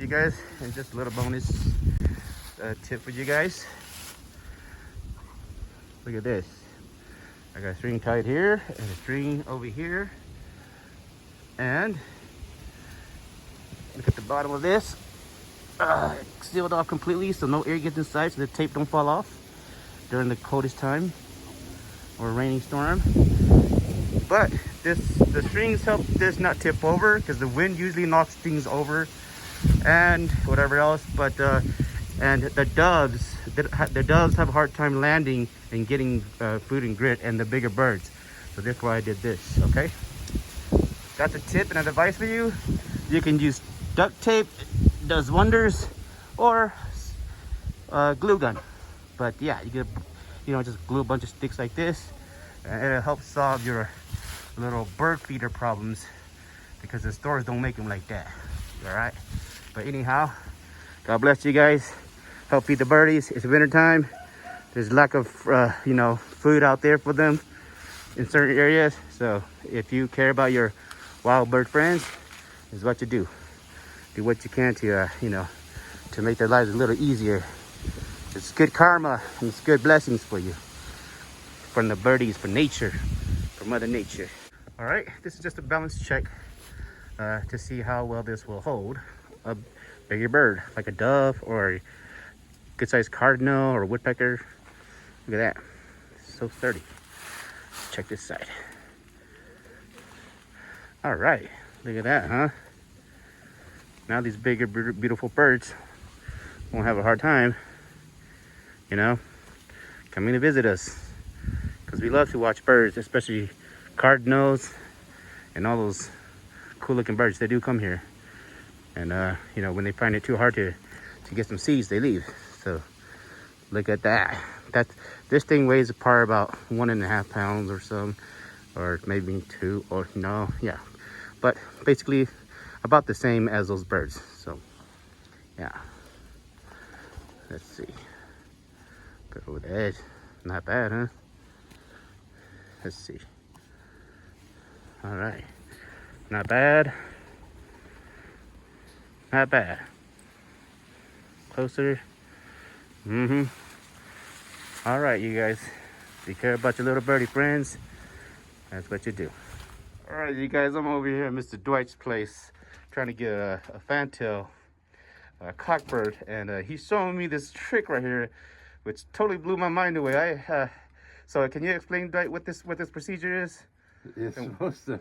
you guys, and just a little bonus tip for you guys. Look at this. I got a string tied here and a string over here. And look at the bottom of this. Sealed off completely so no air gets inside, so the tape don't fall off during the coldest time or raining storm. But the strings help this not tip over because the wind usually knocks things over and whatever else. But and the doves have a hard time landing and getting food and grit, and the bigger birds. So that's why I did this. Okay, that's a tip and an advice for you. You can use duct tape, does wonders, or glue gun. But yeah, you can just glue a bunch of sticks like this, and it'll help solve your little bird feeder problems because the stores don't make them like that. All right, but anyhow, God bless you guys. Help feed the birdies. It's winter time. There's lack of food out there for them in certain areas. So if you care about your wild bird friends, this is what you do. Do what you can to to make their lives a little easier. It's good karma and it's good blessings for you, from the birdies, for nature, for Mother Nature. All right, this is just a balance check to see how well this will hold a bigger bird, like a dove or a good-sized cardinal or woodpecker. Look at that, it's so sturdy. Check this side. All right, look at that, huh? Now these bigger, beautiful birds won't have a hard time, coming to visit us, because we love to watch birds, especially cardinals and all those cool-looking birds. They do come here, and when they find it too hard to get some seeds, they leave. So look at that. This thing weighs probably about 1.5 pounds or so, or maybe 2, or no, yeah, but basically about the same as those birds. So yeah, let's see, put it over the edge. Not bad, huh? Let's see. All right, not bad, not bad. Closer. All right, you guys, if you care about your little birdie friends, that's what you do. All right, you guys, I'm over here at Mr. Dwight's place trying to get a fantail, a cockbird, and he's showing me this trick right here, which totally blew my mind away. So can you explain, Dwight, what this procedure is? It's supposed to,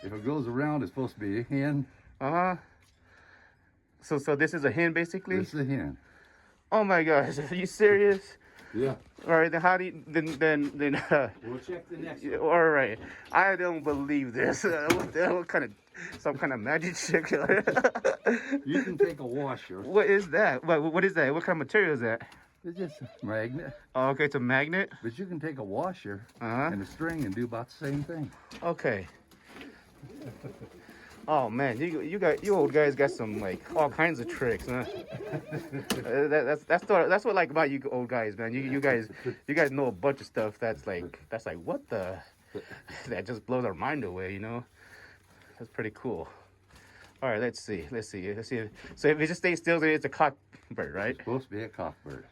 if it goes around, it's supposed to be a hen. So this is a hen, basically? This is a hen. Oh my gosh, are you serious? Yeah. All right, then how do you, then We'll check the next one. all right, I don't believe this. What the hell, some kind of magic trick? You can take a washer. What is that? What is that? What kind of material is that? It's just a magnet. Oh, okay, it's a magnet. But you can take a washer Uh-huh. and a string and do about the same thing. Okay. Oh man, you old guys got some all kinds of tricks, huh? That's what I like about you old guys, man. You guys know a bunch of stuff that's like what the, that just blows our mind away, That's pretty cool. All right, let's see. So if it just stays still, then it's a cockbird, right? It's supposed to be a cockbird.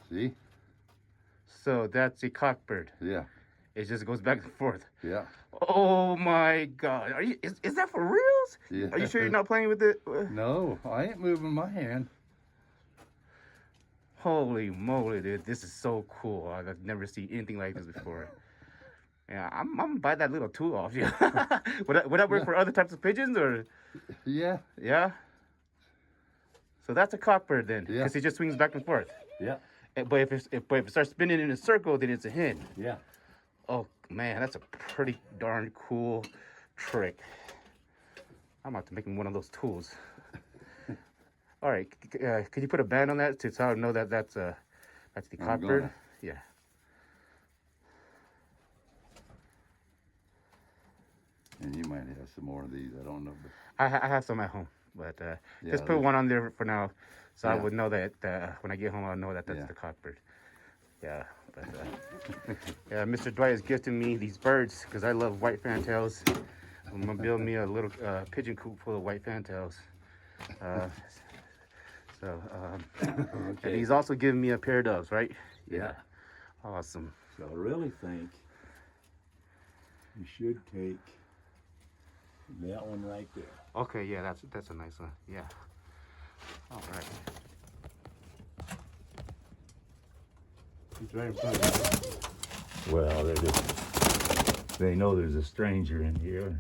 See? So that's a cockbird. Yeah. It just goes back and forth. Yeah. Oh my God! Is that for reals? Yeah. Are you sure you're not playing with it? No, I ain't moving my hand. Holy moly, dude! This is so cool. I've never seen anything like this before. Yeah, I'm gonna buy that little tool off you. Would that work for other types of pigeons, or? Yeah. Yeah. So that's a cockbird then, Yeah. because it just swings back and forth. Yeah. But if it starts spinning in a circle, then it's a hen. Yeah. Oh man, that's a pretty darn cool trick. I'm about to make one of those tools. All right, can you put a band on that so I know that that's the cockbird? Yeah. And you might have some more of these. I don't know. But I have some at home, but yeah, just put one on there for now, so I Yeah. would know that when I get home, I'll know that that's Yeah. the cockbird. Yeah, But yeah, Mr. Dwight is gifting me these birds because I love white fantails. I'm gonna build me a little pigeon coop full of white fantails. And he's also giving me a pair of doves, right? Yeah. Awesome. So I really think you should take that one right there. Okay, yeah, that's a nice one. Yeah. All right. He's right in front of me. Well, they know there's a stranger in here.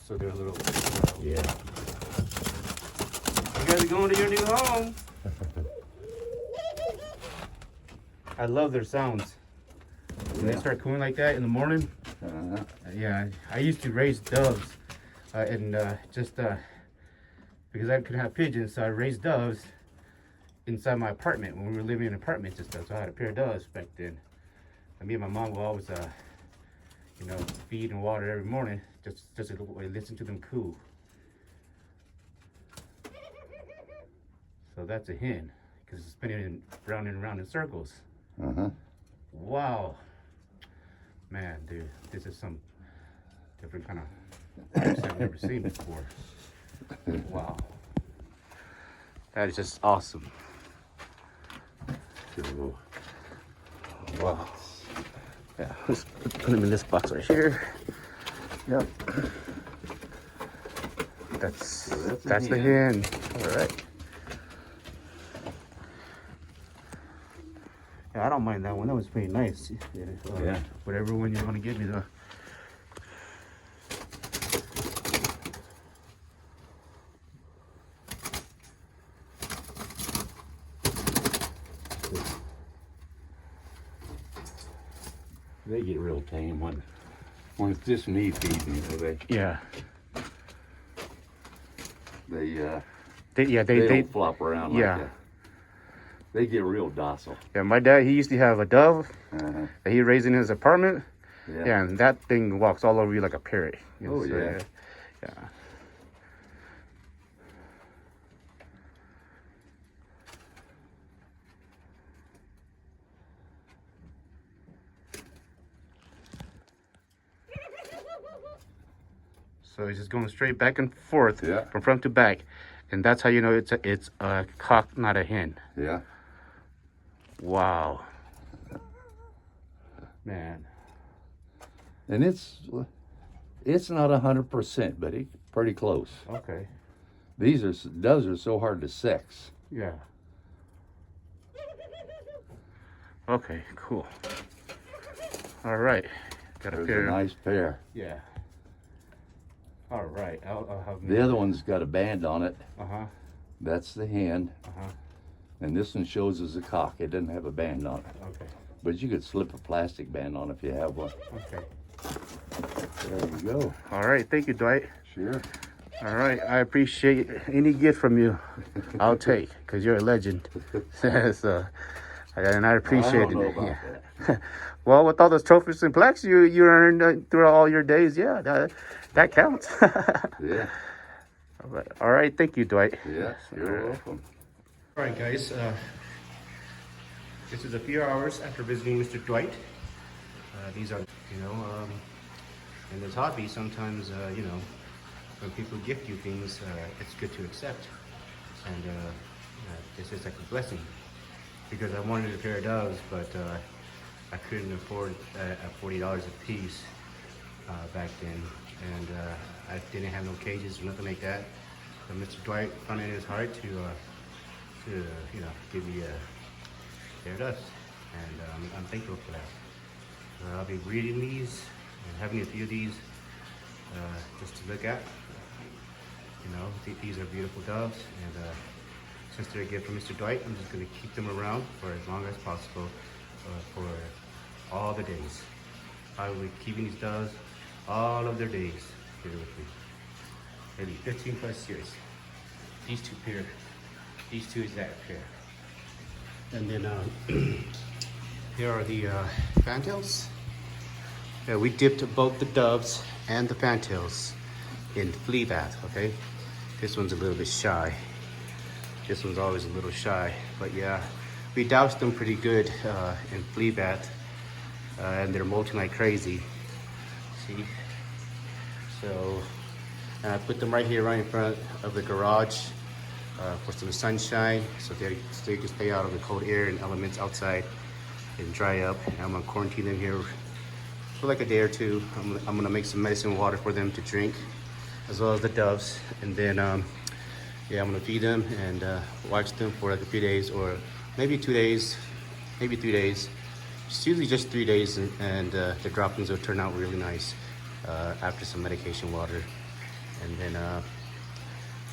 So they're a little. Yeah. You guys are going to your new home. I love their sounds. When they start cooing like that in the morning. Yeah, I used to raise doves, because I couldn't have pigeons, so I raised doves inside my apartment when we were living in apartments and stuff. So I had a pair of doves back then. And me and my mom would always, feed and water every morning, just to listen to them coo. So that's a hen, because it's spinning round and round in circles. Wow. Man, dude, this is some different kind of pipes I've never seen before. Wow. That is just awesome. So, Wow. Yeah, let's put them in this box right here. Yep. That's the hen. All right. Yeah, I don't mind that one. That was pretty nice. Yeah. Whatever one you want to give me, though. they get real tame when it's just me feeding, they Yeah. they They don't flop around like yeah. that. They get real docile. Yeah, my dad, he used to have a dove that he raised in his apartment. Yeah. Yeah, and that thing walks all over you like a parrot. Oh, so, yeah. Yeah. So he's just going straight back and forth from front to back. And that's how you know it's a cock, not a hen. Yeah. Wow. Man. And it's not 100%, but it's pretty close. Okay. Doves are so hard to sex. Yeah. Okay, cool. All right. Got a There's pair. a nice pair. Yeah. All right. I'll have The other one's got a band on it. Uh-huh. That's the hen. Uh-huh. And this one shows as a cock. It doesn't have a band on it. Okay. But you could slip a plastic band on if you have one. Okay. There you go. All right. Thank you, Dwight. Sure. All right. I appreciate any gift from you. I'll take, because you're a legend. So, and I appreciate I don't know it. about that. Well, with all those trophies and plaques you earned throughout all your days, yeah, that counts. Yeah. All right. Thank you, Dwight. Yeah. You're welcome. All right, guys. This is a few hours after visiting Mr. Dwight. These are, in this hobby, sometimes, when people gift you things, it's good to accept. And this is like a blessing. Because I wanted a pair of doves, but I couldn't afford $40 a piece back then. And I didn't have no cages or nothing like that. So Mr. Dwight found it in his heart to give me a pair of doves. And I'm thankful for that. I'll be breeding these and having a few of these just to look at. These are beautiful doves, and since they're a gift from Mr. Dwight, I'm just going to keep them around for as long as possible for all the days. I will be keeping these doves all of their days here with me. Maybe 15 plus years. These two exact pair. And then here are the fantails. Yeah, we dipped both the doves and the fantails in flea bath, okay? This one's a little bit shy. This one's always a little shy, but yeah, we doused them pretty good in flea bath and they're molting like crazy. See? So, and I put them right here, right in front of the garage for some sunshine, so they can stay out of the cold air and elements outside and dry up. And I'm gonna quarantine them here for like a day or two. I'm gonna make some medicine water for them to drink, as well as the doves. And then, yeah, I'm gonna feed them and watch them for like a few days, or maybe 2 days, maybe 3 days. It's usually just 3 days, and the droppings will turn out really nice after some medication water. And then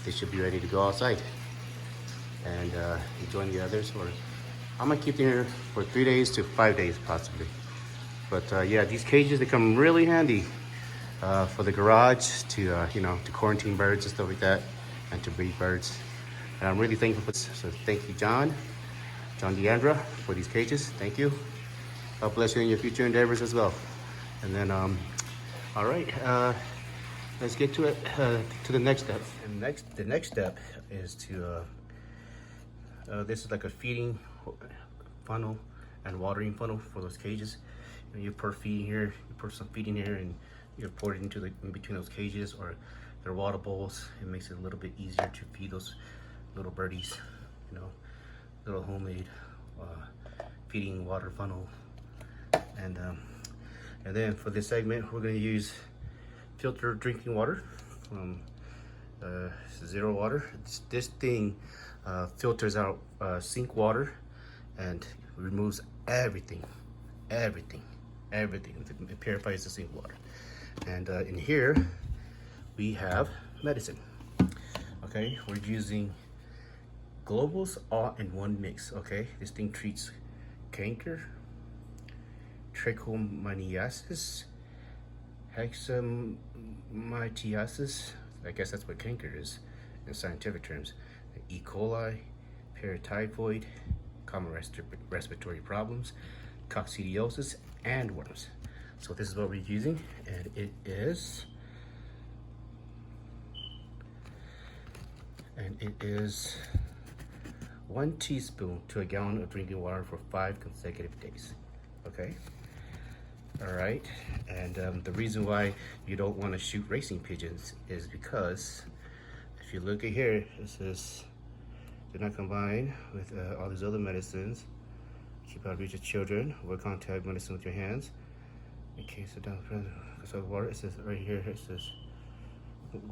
they should be ready to go outside and join the others. Or I'm gonna keep them here for 3 days to 5 days possibly. But yeah, these cages, they come really handy for the garage to you know, to quarantine birds and stuff like that, and to breed birds. And I'm really thankful for this. So thank you, John Deandra, for these cages. Thank you. God bless you in your future endeavors as well. And then all right, let's get to it, to the next step. And the next step is to this is like a feeding funnel and watering funnel for those cages. You pour feeding here, you pour some feeding here, and you pour it into the in between those cages or their water bowls. It makes it a little bit easier to feed those little birdies, you know, little homemade feeding water funnel. And then for this segment, we're going to use filtered drinking water from Zero Water. This thing filters out sink water and removes everything. It purifies the sink water. And in here we have medicine. Okay, we're using Global's all-in-one mix. Okay, this thing treats canker, trichomoniasis, hexamytiasis, I guess that's what canker is in scientific terms, E. coli, paratyphoid, common respiratory problems, coccidiosis, and worms. So this is what we're using, and it is 1 teaspoon to a gallon of drinking water for 5 consecutive days. Okay. All right, and the reason why you don't want to shoot racing pigeons is because if you look at here, it says do not combine with all these other medicines. Keep out of reach of children. Avoid contact medicine with your hands. In case of down so water, it says right here, it says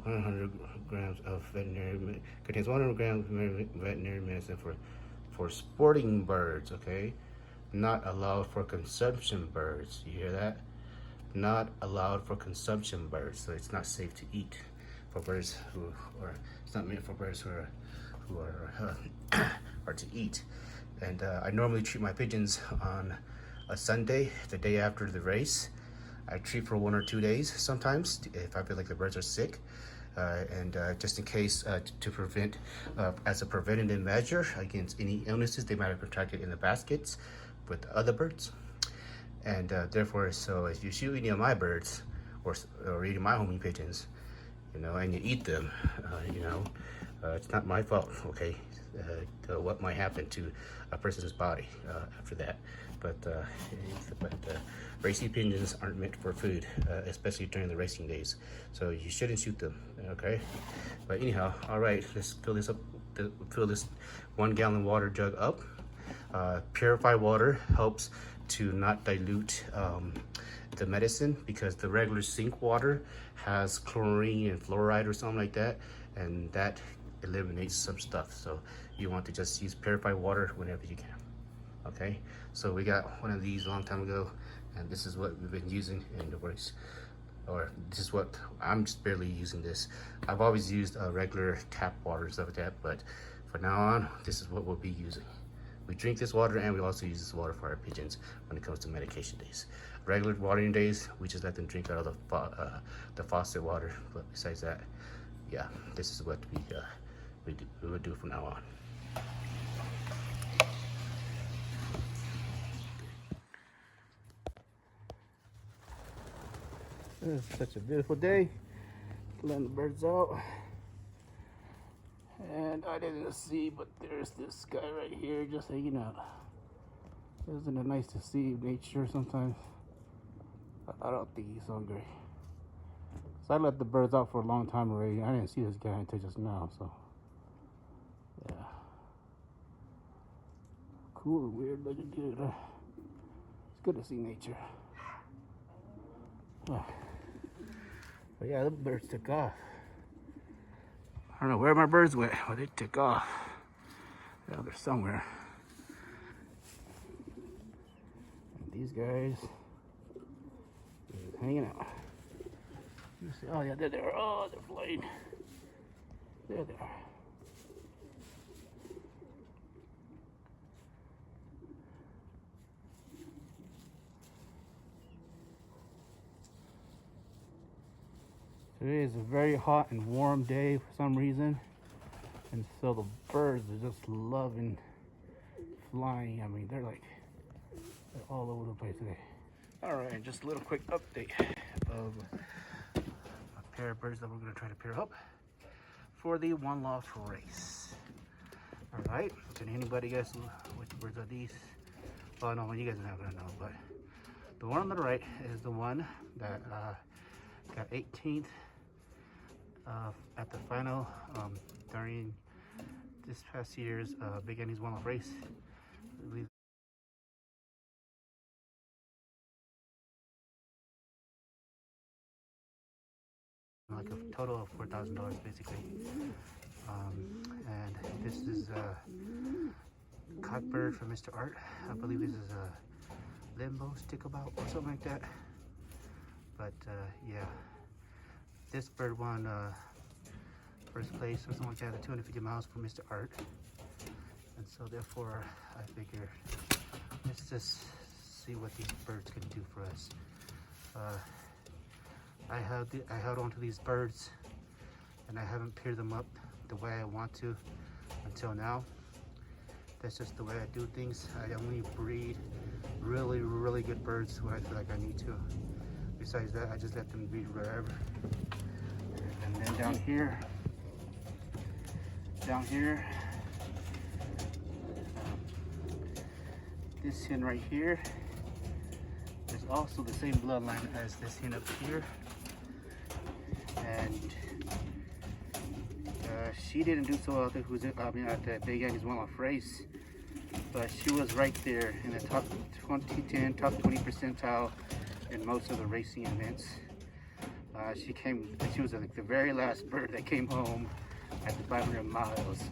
100 grams of veterinary contains 100 grams of veterinary medicine for sporting birds. Okay. Not allowed for consumption birds. You hear that? Not allowed for consumption birds. So it's not safe to eat for birds it's not meant for birds who are to eat. And I normally treat my pigeons on a Sunday, the day after the race. I treat for 1 or 2 days sometimes if I feel like the birds are sick. And just in case to prevent, as a preventative measure against any illnesses they might have contracted in the baskets with the other birds. And therefore, so if you shoot any of my birds or any of my homing pigeons, you know, and you eat them, you know, it's not my fault, okay, what might happen to a person's body after that. But racing pigeons aren't meant for food, especially during the racing days. So you shouldn't shoot them, okay? But anyhow, all right, let's fill this 1 gallon water jug up. Purified water helps to not dilute the medicine, because the regular sink water has chlorine and fluoride or something like that, and that eliminates some stuff. So you want to just use purified water whenever you can. Okay, so we got one of these a long time ago, and this is what we've been using, and it works. Or this is what I'm just barely using this. I've always used regular tap water and stuff like that, but for now on, this is what we'll be using. We drink this water, and we also use this water for our pigeons when it comes to medication days. Regular watering days, we just let them drink out of the faucet water. But besides that, yeah, this is what we will do from now on. It's such a beautiful day. Letting the birds out. And I didn't see, but there's this guy right here just hanging out. Isn't it nice to see nature sometimes? I don't think he's hungry. So I let the birds out for a long time already. I didn't see this guy until just now, so yeah. Cool, weird looking dude. It's good to see nature. Oh. But yeah, the birds took off. I don't know where my birds went, but they took off. Yeah, they're somewhere. And these guys are hanging out. You see, oh yeah, there they are. Oh, they're flying. There they are. Today is a very hot and warm day for some reason, and so the birds are just loving flying. I mean, they're all over the place today. All right, just a little quick update of a pair of birds that we're gonna try to pair up for the one loft race. All right, can anybody guess which birds are these? Oh no, you guys are not gonna know, but the one on the right is the one that got 18th at the final during this past year's Big Annie's one loft race. I believe like a total of $4,000 basically. And this is a cockbird from Mr. Art. I believe this is a limbo stickabout or something like that. But yeah, this bird won first place or something like that at 250 miles for Mr. Art. And so therefore I figured let's just see what these birds can do for us. I held on to these birds and I haven't paired them up the way I want to until now. That's just the way I do things. I only breed really good birds when I feel like I need to. Besides that, I just let them breed wherever. And then down here, this hen right here is also the same bloodline as this hen up here. And she didn't do so well at the Big Annie's one off race, but she was right there in the top 2010, top 20 percentile in most of the racing events. She was like the very last bird that came home at the 500 miles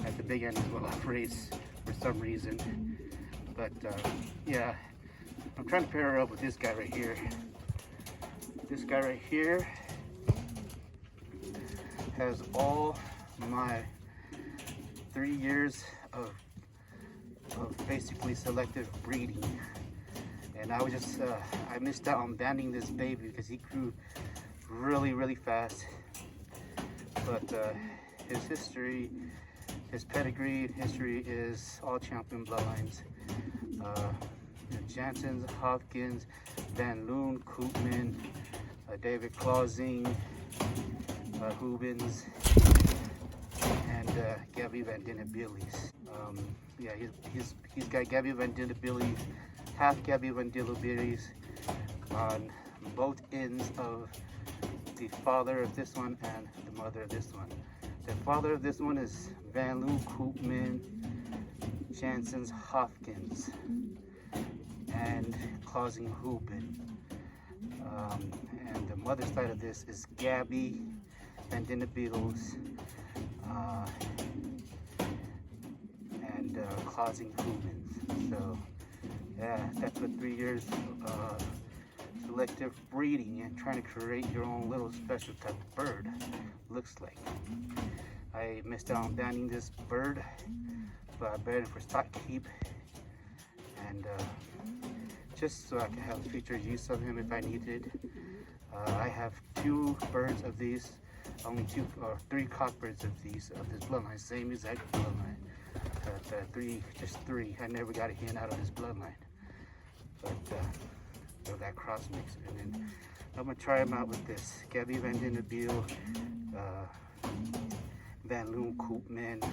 at the Big Annie's one off race for some reason. But yeah, I'm trying to pair her up with this guy right here. This guy right here has all my 3 years of basically selective breeding, and I was just I missed out on banding this baby because he grew really fast. But his history, his pedigree history is all champion bloodlines. Jansen's, Hopkins, Van Loon, Koopman, David Clausing, Hubens, and Gabby Van Dinnebilly's. Yeah, he's got Gabby Van Dinnebilly's, half Gabby Van Dinnebilly's on both ends of the father of this one and the mother of this one. The father of this one is Van Loon, Koopman, Jansen's, Hopkins, and Clausing, Huben. And the mother side of this is Gabby Van Dinnebilly's and Clausing, Hubens. So yeah, that's what 3 years selective breeding and trying to create your own little special type of bird looks like. I missed out on banding this bird, but I bred it for stock keep, and just so I can have future use of him if I needed. I have 2 birds of these, only 2 or 3 cockbirds of this bloodline, same exact bloodline. Just three. I never got a hen out of this bloodline, but of that cross mix. And then I'm gonna try them out with this Gabby Van Dinnebill, Van Loon, Koopman,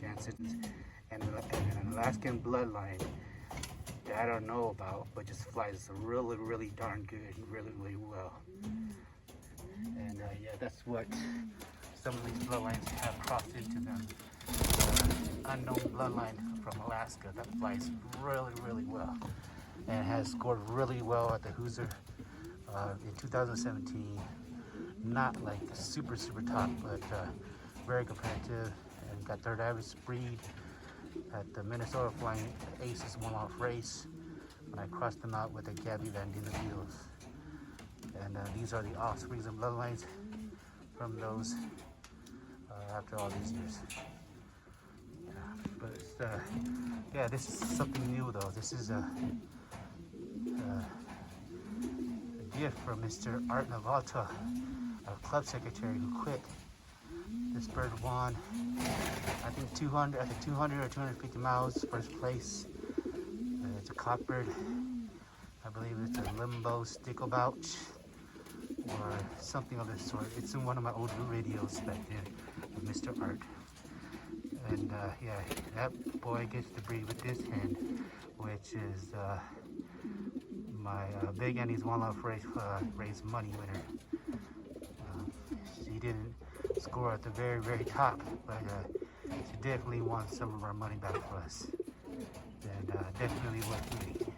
Jansen's, and an Alaskan bloodline that I don't know about, but just flies really, really darn good, really, really well. And yeah, that's what some of these bloodlines have crossed into them. Unknown bloodline from Alaska that flies really, really well, and has scored really well at the Hoosier in 2017. Not like super top, but very competitive, and got third average breed at the Minnesota Flying Aces one-off race when I crossed them out with the Gabby Van Dina Beetles. And these are the offsprings and bloodlines from those after all these years. But yeah, this is something new though. This is a gift from Mr. Art Navalta, our club secretary, who quit. This bird won, I think 200 or 250 miles, first place. It's a cockbird. I believe it's a limbo sticklebouch or something of this sort. It's in one of my old radios back then with Mr. Art. And yeah, that boy gets to breed with this hen, which is my Big Annie's one-off race money winner. She didn't score at the very top, but she definitely won some of our money back for us, and definitely worth breeding.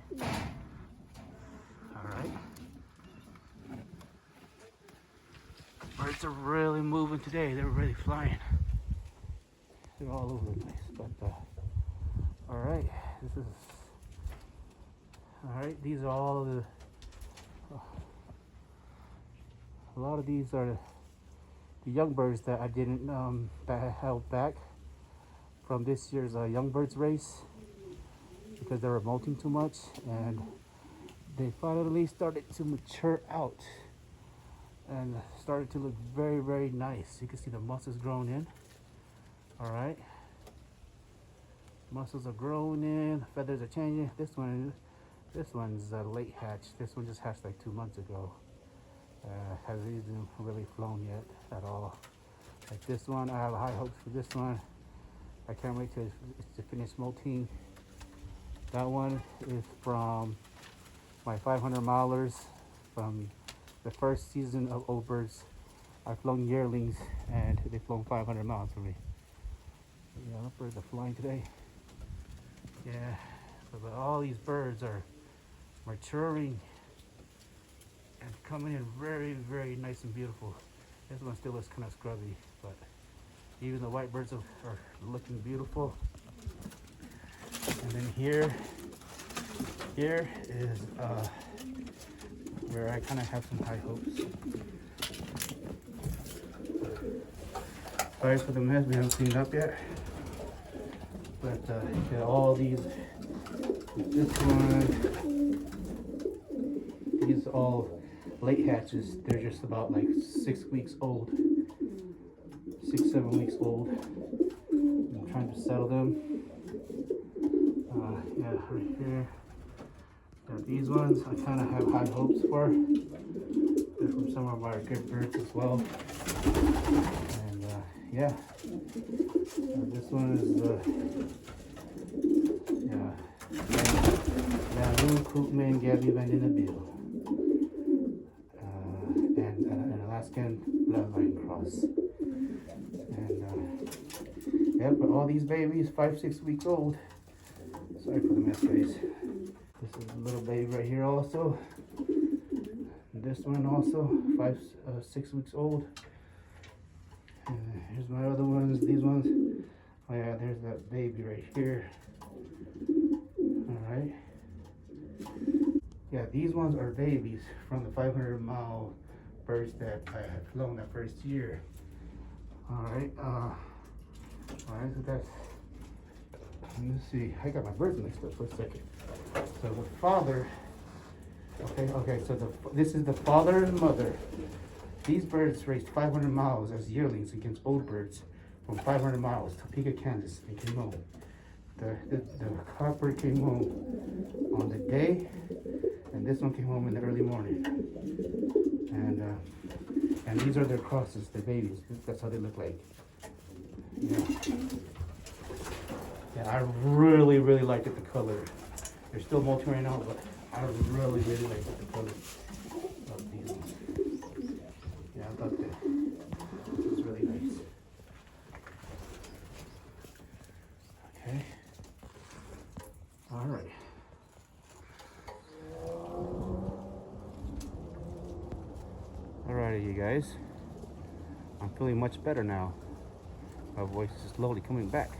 All right. Birds are really moving today. They're really flying. They're all over the place, but all right, these are all the a lot of these are the young birds that I didn't held back from this year's young birds race because they were molting too much, and they finally started to mature out and started to look very nice. You can see the muscles growing in. All right, muscles are growing in, feathers are changing. This one's a late hatch. This one just hatched like 2 months ago. Hasn't even really flown yet at all. Like this one, I have high hopes for this one. I can't wait to finish molting. That one is from my 500 milers from the first season of Old Birds. I've flown yearlings and they've flown 500 miles for me. Yeah, the birds are flying today. Yeah, but all these birds are maturing and coming in very nice and beautiful. This one still looks kind of scrubby, but even the white birds are looking beautiful. And then here is where I kind of have some high hopes. Sorry for the mess, we haven't cleaned up yet. But yeah, all these, this one, these all late hatches. They're just about like 6 weeks old, 6-7 weeks old. I'm trying to settle them. Yeah, right here. Got these ones I kind of have high hopes for. They're from some of our good birds as well. And yeah, this one is Lagoon Koopman Gabby Van Dina Beetle. And an Alaskan bloodline cross. And yeah, but all these babies 5-6 weeks old. Sorry for the mess, guys. This is a little baby right here also. And this one also 5-6 weeks old. And here's my other ones. These ones. Oh yeah, there's that baby right here. All right. Yeah, these ones are babies from the 500-mile birds that I had flown that first year. All right, so that's, let's see, I got my birds mixed up for a second. So the father, okay, so this is the father and mother. These birds raced 500 miles as yearlings against old birds from 500 miles, Topeka, Kansas. They came home. The cockbird came home on the day, and this one came home in the early morning. And these are their crosses, the babies. That's how they look like. Yeah, I really liked it, the color. They're still molting right now, but I really like the color of these ones. Yeah, I thought that was really nice. Okay. All right. Alrighty, you guys. I'm feeling much better now. My voice is slowly coming back.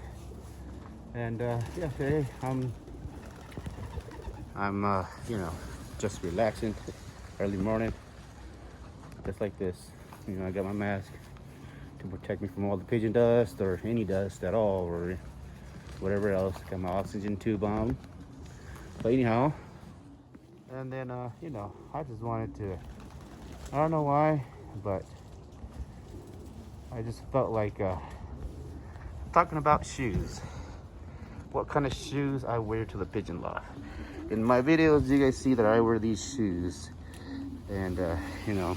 And yeah, today I'm you know, just relaxing early morning, just like this. You know, I got my mask to protect me from all the pigeon dust or any dust at all or whatever else. Got my oxygen tube on. But anyhow, and then you know, I just wanted to, I don't know why, but I just felt like talking about shoes. What kind of shoes I wear to the pigeon loft. In my videos, you guys see that I wear these shoes. And you know,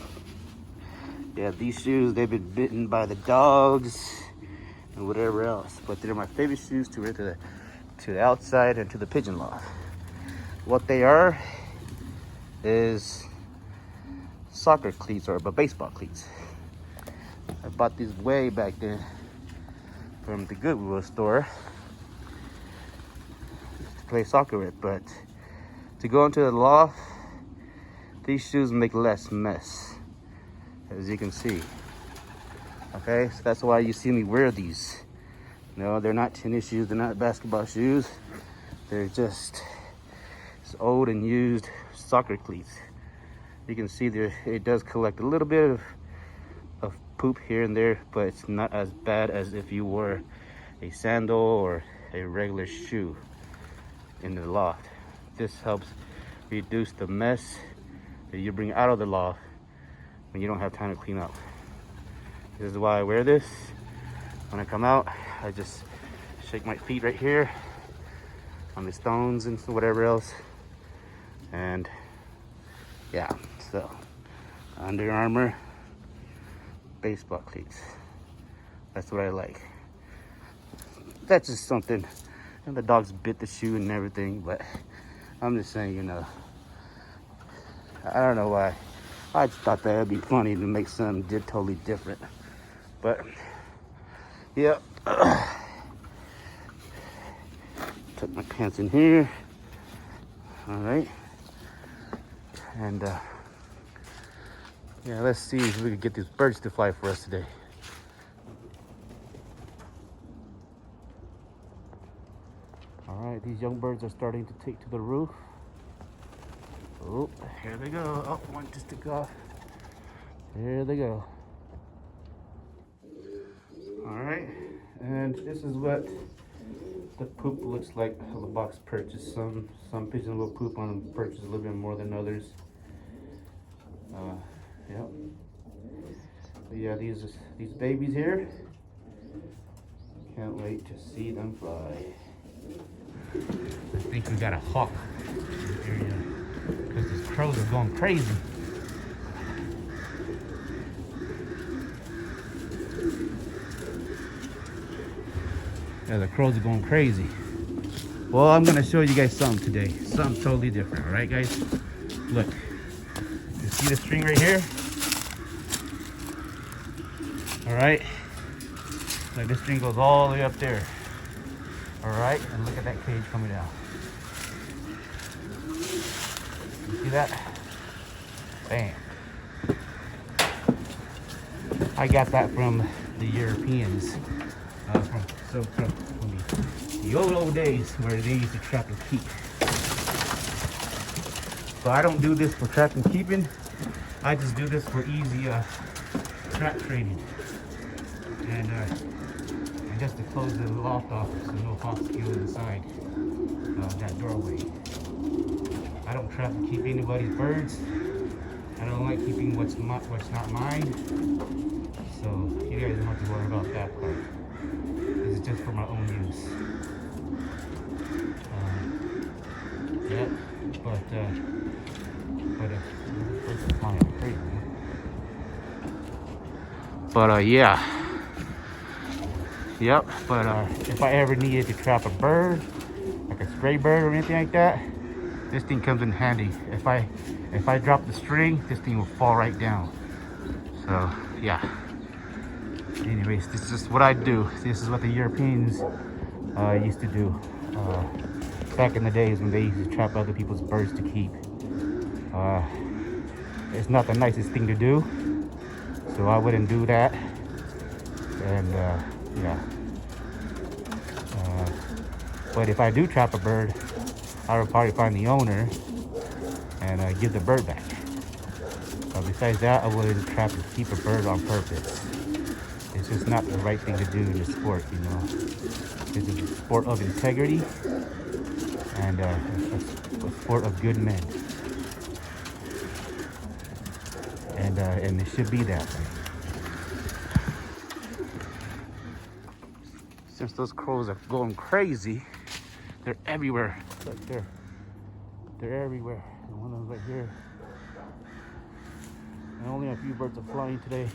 yeah, these shoes, they've been bitten by the dogs and whatever else. But they're my favorite shoes to wear to the outside and to the pigeon loft. What they are is soccer cleats or baseball cleats. I bought these way back then from the Goodwill store to play soccer with, but to go into the loft, these shoes make less mess, as you can see. Okay, so that's why you see me wear these. No, they're not tennis shoes, they're not basketball shoes. They're just old and used soccer cleats. You can see there, it does collect a little bit of poop here and there, but it's not as bad as if you wore a sandal or a regular shoe in the loft. This helps reduce the mess that you bring out of the loft when you don't have time to clean up. This is why I wear this. When I come out, I just shake my feet right here on the stones and whatever else. And yeah, so Under Armour baseball cleats. That's what I like. That's just something. And the dogs bit the shoe and everything, but I'm just saying, you know, I don't know why. I just thought that would be funny to make something totally different. But yeah, tuck my pants in here. All right, and yeah, let's see if we can get these birds to fly for us today. All right, these young birds are starting to take to the roof. Oh, here they go. Oh, one just took off. There they go. All right, and this is what the poop looks like on the box purchase. Some pigeons will poop on purchase a little bit more than others. Yep. But yeah, these babies here. Can't wait to see them fly. I think we got a hawk in the area because these crows are going crazy. Yeah, the crows are going crazy. Well, I'm gonna show you guys something today. Something totally different, all right, guys? Look, you see the string right here? All right, like this string goes all the way up there. All right, and look at that cage coming down. You see that? Bam. I got that from the Europeans. From the old days where they used to trap and keep. So I don't do this for trap and keeping. I just do this for easy trap training. And just to close the loft off so no hawks get inside that doorway. I don't trap and keep anybody's birds. I don't like keeping what's not mine. So you guys don't have to worry about that part. This is just for my own use. Yeah, but yeah. Yep, but if I ever needed to trap a bird, like a stray bird or anything like that, this thing comes in handy. If I drop the string, this thing will fall right down. So yeah. Anyways, this is just what I do. This is what the Europeans used to do back in the days when they used to trap other people's birds to keep. It's not the nicest thing to do, so I wouldn't do that. And yeah. But if I do trap a bird, I would probably find the owner and give the bird back. Besides that, I wouldn't trap to keep a bird on purpose. It's just not the right thing to do in this sport, you know. This is a sport of integrity and a sport of good men. And it should be that way. Since those crows are going crazy, they're everywhere. Look, they're everywhere. And one of them right here. And only a few birds are flying today.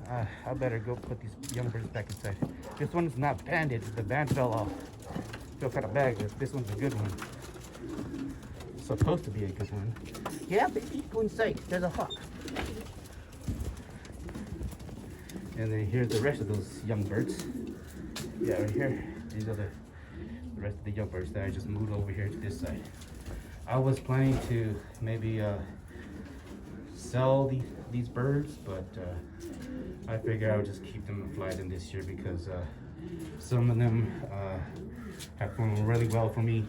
I better go put these young birds back inside. This one's not banded. The band fell off. Feel kind of bad. This one's a good one. It's supposed to be a good one. Yeah, but go inside. There's a hawk. And then here's the rest of those young birds. Yeah, right here. These are the rest of the young birds that I just moved over here to this side. I was planning to maybe sell these birds, but I figured I would just keep them and fly them this year because some of them have flown really well for me,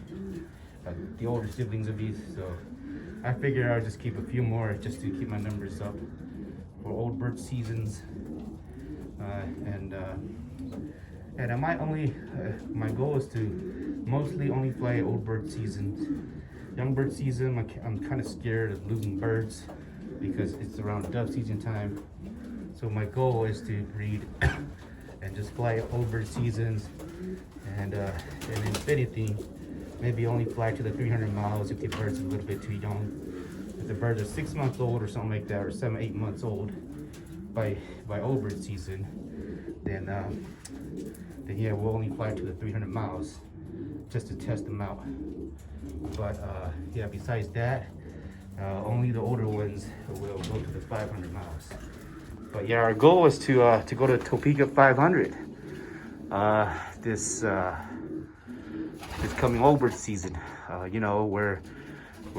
the older siblings of these. So I figured I would just keep a few more just to keep my numbers up for old bird seasons. And I might only, my goal is to mostly only fly old bird seasons. Young bird season, I'm kind of scared of losing birds because it's around dove season time. So my goal is to breed and just fly old bird seasons, and if anything, maybe only fly to the 300 miles if the bird's a little bit too young. If the birds are 6 months old or something like that, or 7, 8 months old by old bird season, then yeah, we'll only fly to the 300 miles just to test them out. But yeah, besides that, only the older ones will go to the 500 miles. But yeah, our goal is to go to Topeka 500 this coming old bird season. You know, where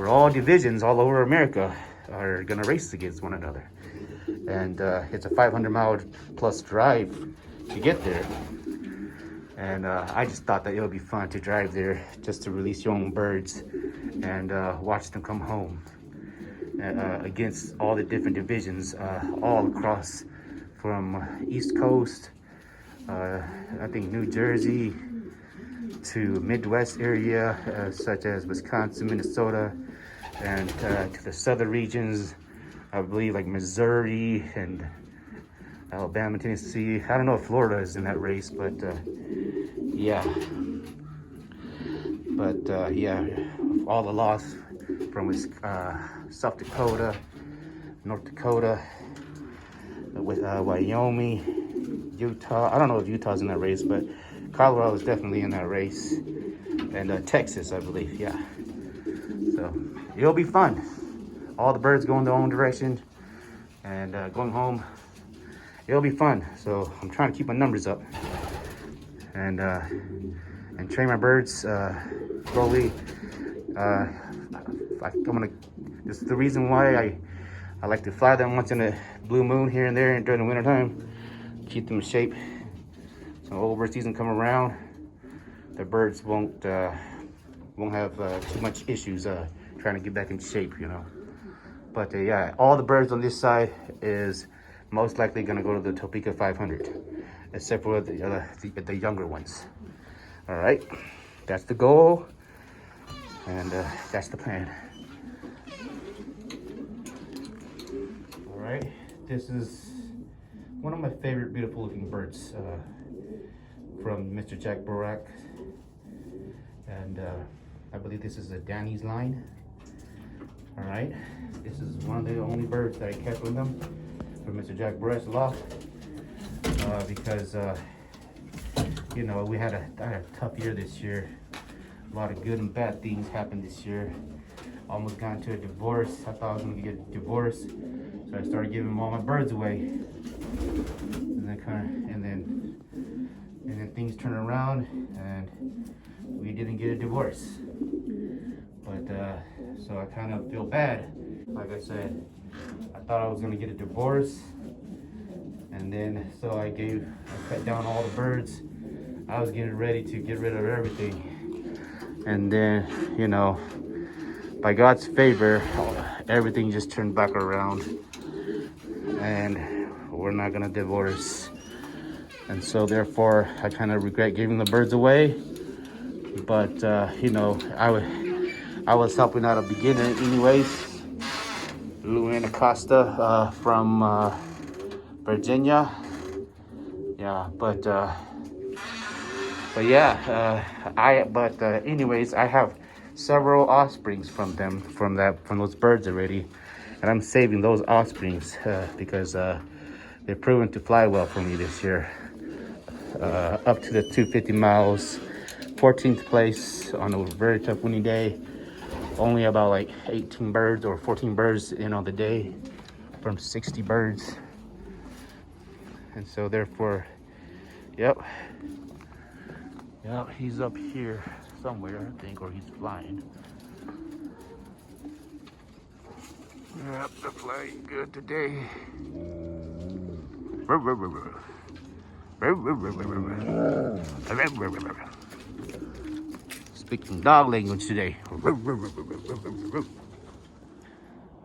all divisions all over America are gonna race against one another, and it's a 500-mile plus drive to get there. And I just thought that it would be fun to drive there just to release young birds and watch them come home against all the different divisions all across from East Coast, I think New Jersey, to Midwest area such as Wisconsin, Minnesota, and to the southern regions, I believe like Missouri and Alabama, Tennessee. I don't know if Florida is in that race, but yeah. But yeah, all the loss from South Dakota, North Dakota, with Wyoming, Utah. I don't know if Utah's in that race, but Colorado is definitely in that race, and Texas, I believe. Yeah. So it'll be fun. All the birds going their own direction, and going home. It'll be fun. So I'm trying to keep my numbers up, and train my birds slowly. This is the reason why I like to fly them once in a blue moon here and there and during the winter time. Keep them in shape. So old bird season come around, the birds won't have too much issues trying to get back in shape, you know. But yeah, all the birds on this side is most likely gonna go to the Topeka 500, except for the younger ones. All right, that's the goal, and that's the plan. All right, this is one of my favorite beautiful looking birds from Mr. Jack Borak, and I believe this is a Danny's line. All right, this is one of the only birds that I kept with them from Mr. Jack Borak's loft because you know, I had a tough year this year a lot of good and bad things happened this year. Almost got into a divorce. I thought I was gonna get a divorce, so I started giving all my birds away. And then things turned around, and we didn't get a divorce. But so I kind of feel bad. Like I said, I thought I was gonna get a divorce, and then so I cut down all the birds. I was getting ready to get rid of everything, and then, you know, by God's favor, everything just turned back around, and we're not gonna divorce. And so therefore, I kind of regret giving the birds away. But you know, I was helping out a beginner anyways, Luan Acosta from Virginia. Yeah, but anyways, I have several offsprings from those birds already, and I'm saving those offsprings because they've proven to fly well for me this year. Up to the 250 miles, 14th place on a very tough windy day. Only about like 18 birds or 14 birds in on the day from 60 birds. And so therefore, yep, he's up here somewhere, I think, or he's flying. Yep, they're flying good today. Speaking dog language today.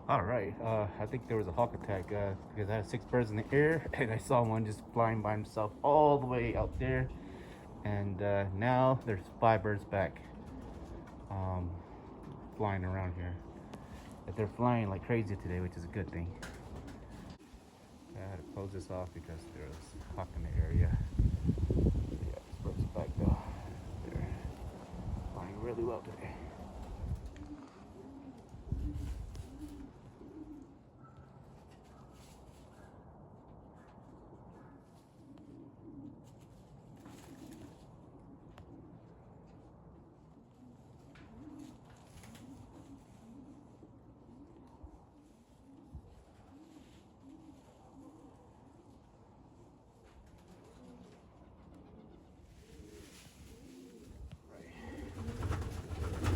All right, I think there was a hawk attack because I had 6 birds in the air, and I saw one just flying by himself all the way out there. And now there's 5 birds back flying around here. But they're flying like crazy today, which is a good thing. I had to close this off because there was a hawk in the area. Yeah, this bird's back though. They're flying really well today.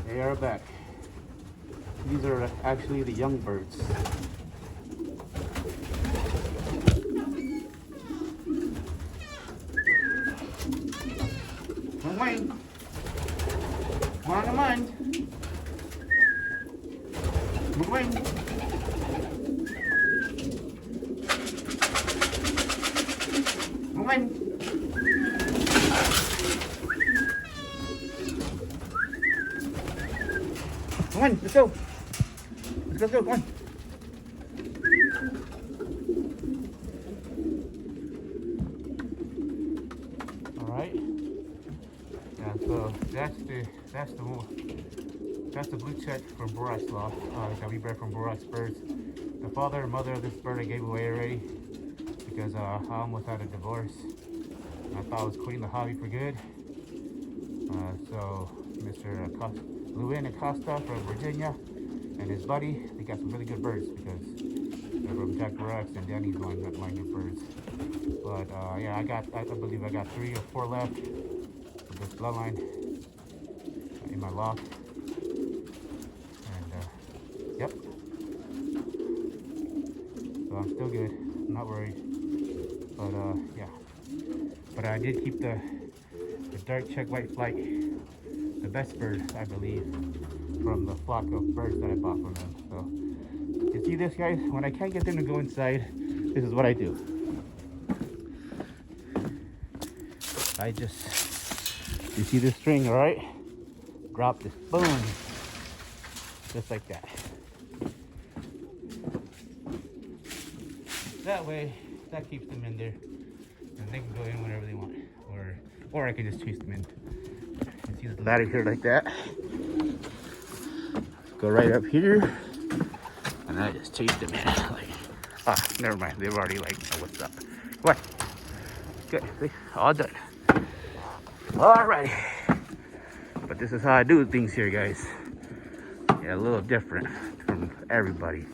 They are back. These are actually the young birds. Come on, come on, come on. Move on. Move on. Come on, let's go. Let's go, come on. All right. Yeah, so that's the blue check from Borat's Loft that we bred from Borat's birds. The father and mother of this bird I gave away already because I almost had a divorce. I thought I was quitting the hobby for good. So Mr. Luan Acosta from Virginia and his buddy, they got some really good birds because they're from Jack Barracks and Danny's line got my good birds. But yeah, I believe I got 3 or 4 left of this bloodline in my loft. And yep. So I'm still good. I'm not worried. But yeah. But I did keep the dark check white flight, the best bird, I believe, from the flock of birds that I bought from them. So you see this, guys? When I can't get them to go inside, this is what I do. I just, you see this string, all right? Drop this, boom, just like that. That way, that keeps them in there, and they can go in whenever they want, or I can just chase them in. You see the ladder here like that? Go right up here, and I just chase them in. Like, never mind. They've already like, oh, what's up? What? Good. See? All done. Alrighty. But But this is how I do things here, guys. Yeah, a little different from everybody,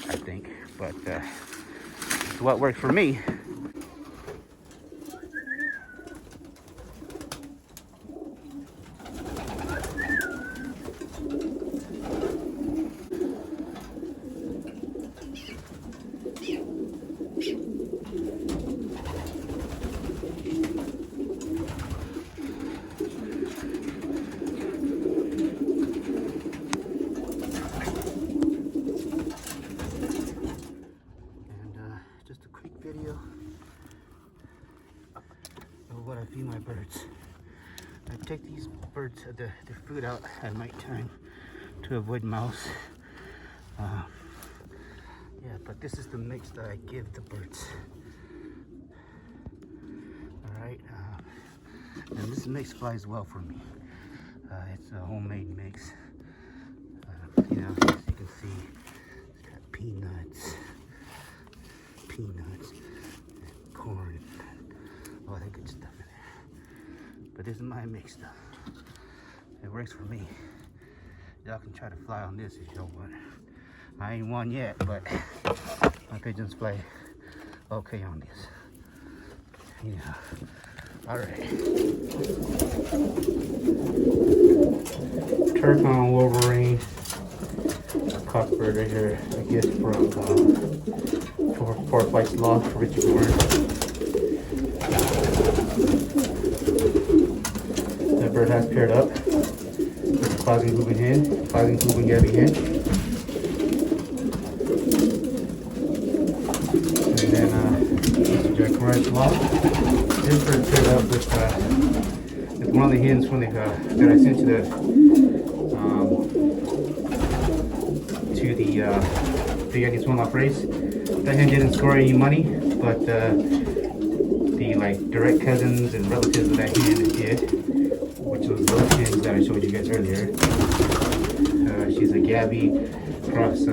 I think. But it's what works for me. Just a quick video of what I feed my birds. I take these birds, their food out at night time to avoid mouse. Yeah, but this is the mix that I give the birds. All right, and this mix flies well for me. It's a homemade mix. You know, as you can see, it's got peanuts, corn, all that good stuff in there. But this is my mix stuff. It works for me. Y'all can try to fly on this if you want. I ain't won yet, but my pigeons fly okay on this. Yeah. All right. Turcon Wolverine, cockbird right here. A gift from Four Flights Loft, Richard Warren. That bird has paired up with a Clousing Hooping hen, Clousing Hooping Gabby hen. And then Mr. Jack Morris Loft. This bird paired up with one of the hens from that I sent to the Pigeons one-off race. That hen didn't score any money, but the like direct cousins and relatives of that hen did, which was those hens that I showed you guys earlier. She's a Gabby cross.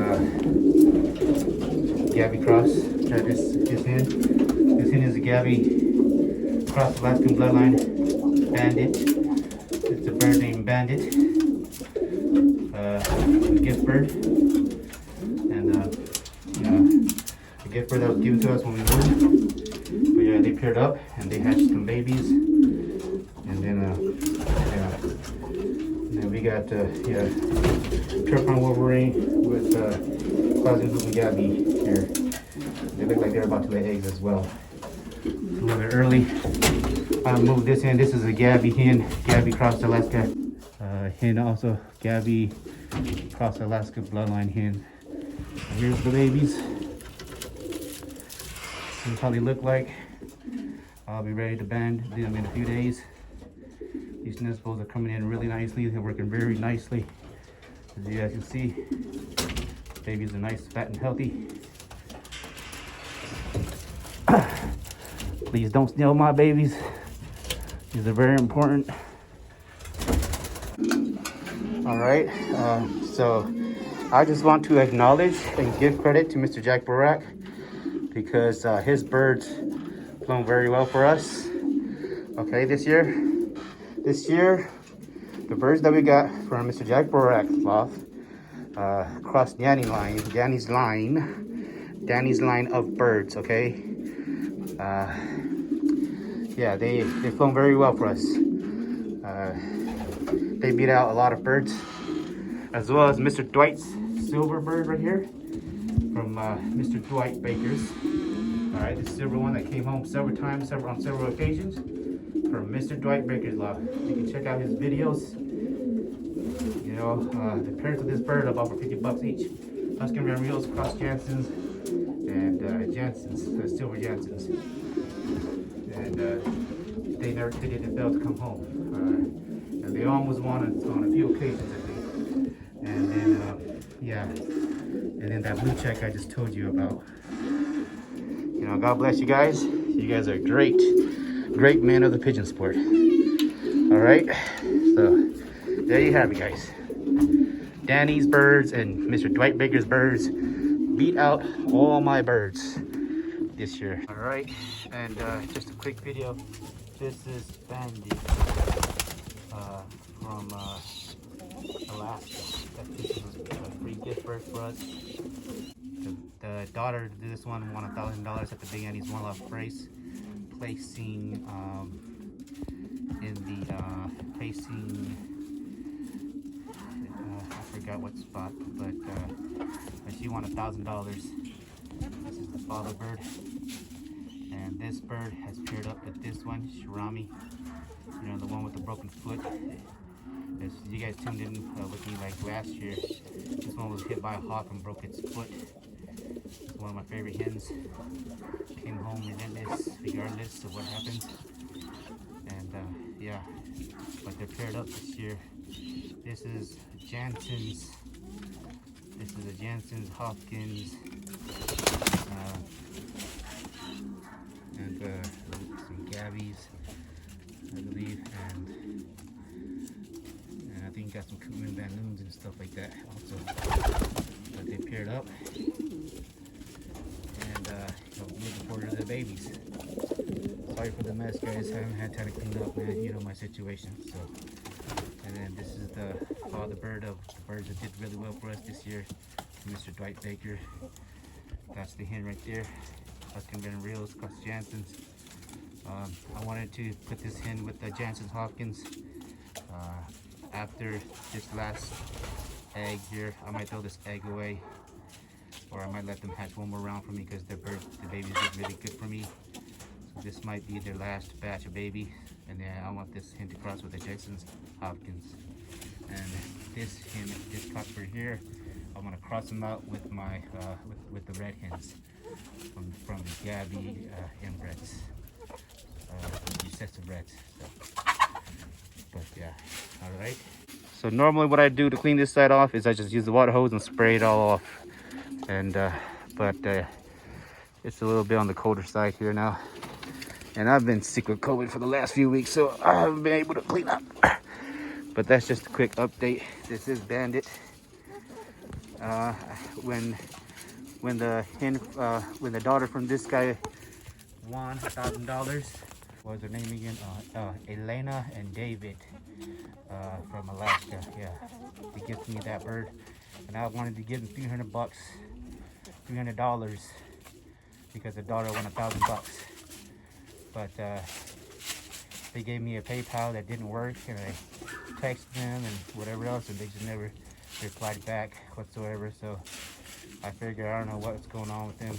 This hen. This hen is a Gabby cross Alaskan bloodline bandit. It's a bird named Bandit. A gift bird, and a gift bird that was given to us when we moved. But yeah, they paired up and they hatched some babies, and then we got Turcon Wolverine with Clousing Hooping Gabby here. They look like they're about to lay eggs as well. A little bit early. I moved this in. This is a Gabby hen, Gabby cross Alaska hen, also Gabby cross Alaska bloodline hen. And here's the babies. What they probably look like. I'll be ready to band them in a few days. These nestfuls are coming in really nicely. They're working very nicely. As you guys can see, babies are nice, fat, and healthy. Please don't steal my babies. These are very important. All right, so I just want to acknowledge and give credit to Mr. Jack Barak because his birds flown very well for us. Okay, this year, the birds that we got from Mr. Jack Barak Loft crossed Danny's line of birds. Okay, yeah, they flown very well for us. They beat out a lot of birds, as well as Mr. Dwight's silver bird right here from Mr. Dwight Baker's. All right, this silver one that came home several times, on several occasions from Mr. Dwight Baker's Loft. You can check out his videos. You know, the parents of this bird are about for $50 each. Husky Ramrios, Cross Jansons, and Silver Jansons. And they didn't fail to come home. And they almost won on a few occasions, I think. And then, yeah. And then that blue check I just told you about. You know, God bless you guys. You guys are great men of the pigeon sport. All right. So there you have it, guys. Danny's birds and Mr. Dwight Baker's birds beat out all my birds this year. All right. And just a quick video. This is Bandit from Alaska. This is a free gift for us. The daughter did this one won $1,000 at the Big Annie's one-off race, placing in the I forgot what spot, but she won $1,000. This is the father bird, and this bird has paired up with this one, Shirami. You know, the one with the broken foot. As you guys tuned in with me like last year, this one was hit by a hawk and broke its foot. It's one of my favorite hens. Came home relentless, regardless of what happens. And yeah, but they're paired up this year. This is Jansen's. This is a Jansen's Hopkins. And some Gabbies, I believe, and I think got some Koopman balloons and stuff like that also. But they paired up, and looking forward to the babies. Sorry for the mess, guys. I haven't had time to clean up, man. You know my situation. So, and then this is the father bird of the birds that did really well for us this year, Mr. Dwight Baker. That's the hen right there. Huskin Red and Reels, across Jansen's. I wanted to put this hen with the Jansen's Hopkins. After this last egg here, I might throw this egg away, or I might let them hatch one more round for me because the babies did really good for me. So this might be their last batch of baby, and then I want this hen to cross with the Jansen's Hopkins. And this hen, this cockbird here, I'm gonna cross them out with my with the red hens from the Gabby inbreds, recessive reds. So. But yeah, all right. So normally what I do to clean this side off is I just use the water hose and spray it all off. And but it's a little bit on the colder side here now. And I've been sick with COVID for the last few weeks, so I haven't been able to clean up. But that's just a quick update. This is Bandit. When the daughter from this guy won $1,000. What was her name again? Elena and David from Alaska. Yeah, they gifted me that bird, and I wanted to give them $300, $300, because the daughter won $1,000. But they gave me a PayPal that didn't work, and I texted them and whatever else, and they just never replied back whatsoever. So I figured, I don't know what's going on with them,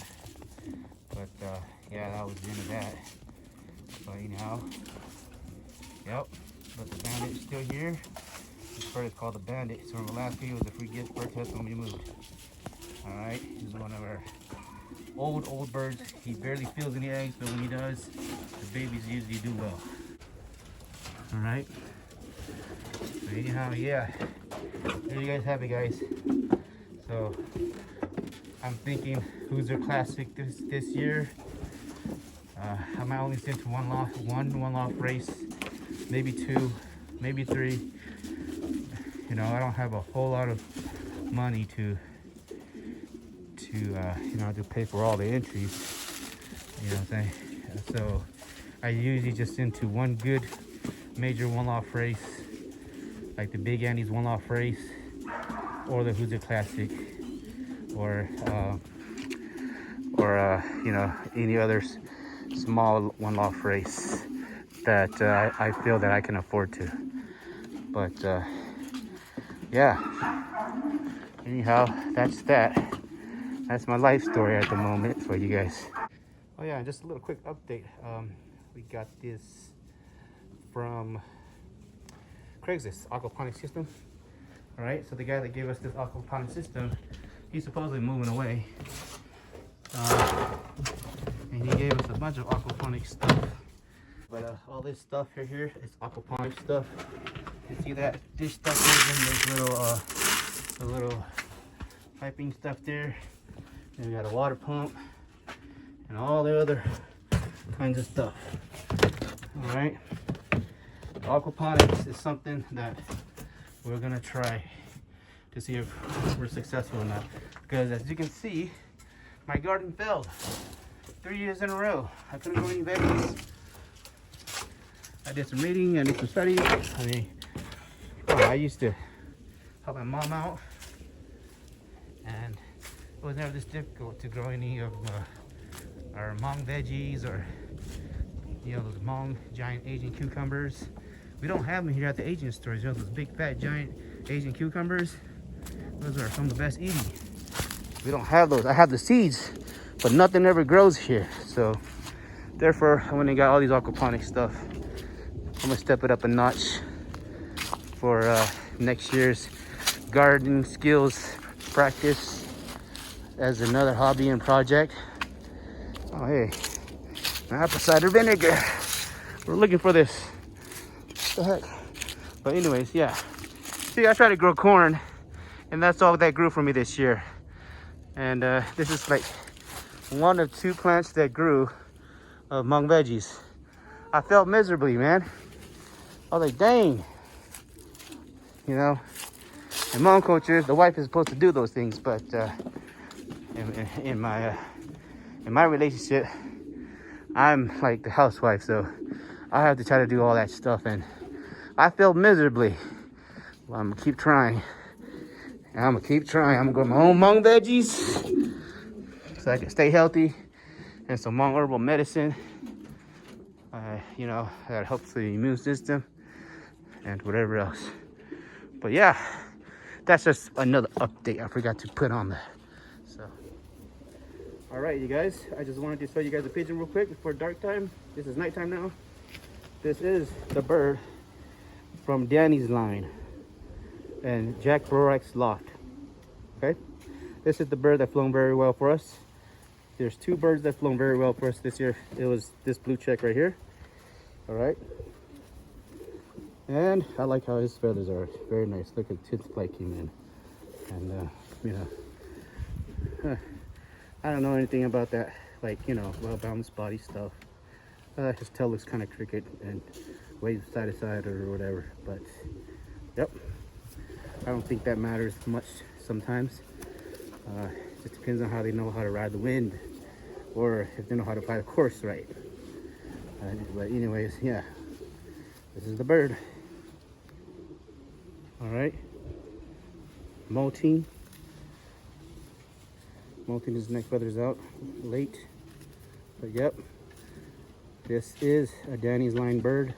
but yeah, that was the end of that. But anyhow, yep, but the Bandit's still here. This bird is called the Bandit. So from Alaska, he was a free gift bird to us when we moved. All right, he's one of our old birds. He barely feels any eggs, but when he does, the babies usually do well. All right, so anyhow, yeah, there you guys have it, guys. So I'm thinking Hoosier Classic this year. I might only send to one loft race, maybe 2, maybe 3. You know, I don't have a whole lot of money to pay for all the entries. You know what I'm saying? So I usually just send to one good major one-off race, like the Big Annie's one-off race, or the Hoosier Classic, or you know, any others small one-off race that I feel that I can afford to. But yeah, anyhow, that's that. That's my life story at the moment for you guys. Oh yeah, just a little quick update. We got this from Craigslist, aquaponics system. All right, so the guy that gave us this aquaponics system, he's supposedly moving away. And he gave us a bunch of aquaponics stuff. But all this stuff here is aquaponics stuff. You see that dish stuff there, and there's the little piping stuff there. And we got a water pump and all the other kinds of stuff. All right. Aquaponics is something that we're gonna try to see if we're successful or not. Because as you can see, my garden failed 3 years in a row. I couldn't go any veggies. I did some reading, I did some study. I mean, I used to help my mom out, and it was never this difficult to grow any of our Hmong veggies, or those Hmong giant Asian cucumbers. We don't have them here at the Asian stores. Those big fat giant Asian cucumbers. Those are some of the best eating. We don't have those. I have the seeds, but nothing ever grows here. So therefore, I went and got all these aquaponics stuff. I'm gonna step it up a notch for next year's gardening skills practice as another hobby and project. Oh hey, apple cider vinegar. We're looking for this. What the heck? But anyways, yeah. See, I tried to grow corn, and that's all that grew for me this year. And this is like one of 2 plants that grew of Hmong veggies. I felt miserably, man. I was like, dang. In Hmong culture, the wife is supposed to do those things, but in my relationship, I'm like the housewife, so I have to try to do all that stuff, and I felt miserably. Well, I'm gonna keep trying. And I'm gonna keep trying. I'm gonna grow my own Hmong veggies so I can stay healthy, and some Hmong herbal medicine. That helps the immune system and whatever else. But yeah, that's just another update I forgot to put on there. So, all right, you guys. I just wanted to show you guys a pigeon real quick before dark time. This is nighttime now. This is the bird from Danny's line and Jack Borak's Loft. Okay, this is the bird that flown very well for us. There's 2 birds that flown very well for us this year. It was this blue check right here. All right, and I like how his feathers are very nice. Look at tits flaking in, and I don't know anything about that, like well balanced body stuff. His tail looks kind of crooked and waves side to side or whatever, but yep, I don't think that matters much sometimes. It just depends on how they know how to ride the wind, or if they know how to fly the course right. But anyways, yeah, this is the bird. All right, molting his neck feathers out late, but yep, this is a Danny's line bird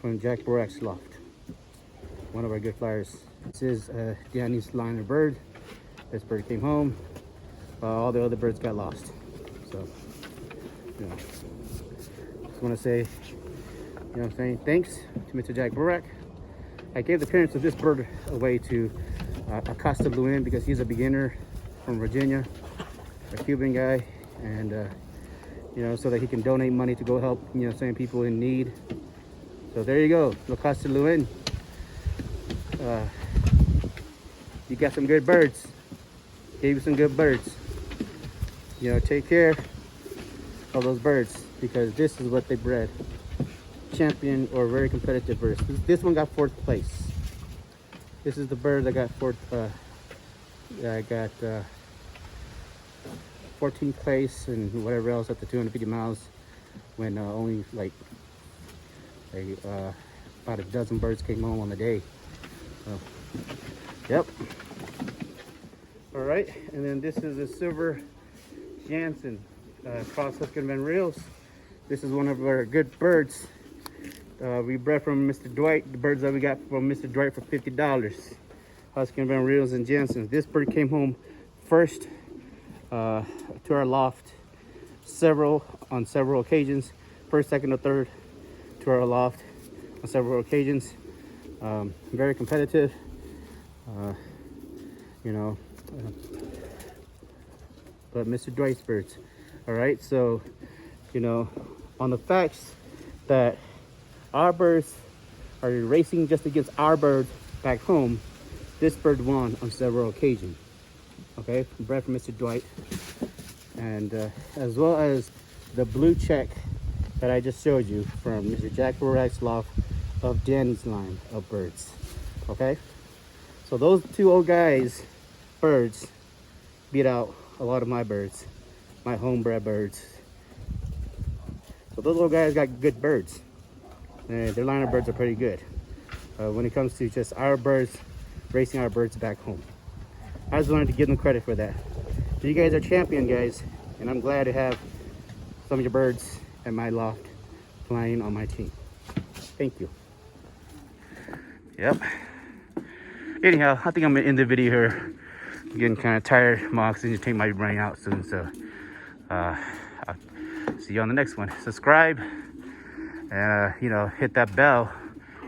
from Jack Borak's Loft, one of our good flyers. This is a Danny's line of bird. This bird came home, all the other birds got lost. So just want to say, thanks to Mr. Jack Borak. I gave the parents of this bird away to Acosta Luin because he's a beginner from Virginia, a Cuban guy, and so that he can donate money to go help some people in need. So there you go, Acosta Luin. You got some good birds. Gave you some good birds. Take care of those birds, because this is what they bred. Champion or very competitive birds. This one got 4th place. This is the bird that got 14th place and whatever else at the 250 miles, when only like about a dozen birds came home on the day. So, yep. All right, and then this is a silver Jansen cross Husky Van Reels. This is one of our good birds. We bred from Mr. Dwight, the birds that we got from Mr. Dwight for $50. Husky Van Reels and Jansen. This bird came home first to our loft on several occasions. First, second, or third to our loft on several occasions. Very competitive. But Mr. Dwight's birds. All right, so on the facts that our birds are racing just against our birds back home, this bird won on several occasions. Okay, bred from Mr. Dwight, and as well as the blue check that I just showed you from Mr. Jack Borak's Loft of Danny's line of birds. Okay, so those 2 old guys birds beat out a lot of my birds, my homebred birds. So those little guys got good birds, and their line of birds are pretty good. when it comes to just our birds, racing our birds back home. I just wanted to give them credit for that. So you guys are champion guys, and I'm glad to have some of your birds at my loft flying on my team. Thank you. Yep. Anyhow, I think I'm gonna end the video here. I'm getting kind of tired. My oxygen tank might be running out soon, so I'll see you on the next one. Subscribe and you know, hit that bell,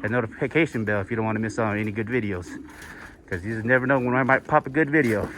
that notification bell, if you don't want to miss out on any good videos, because you just never know when I might pop a good video.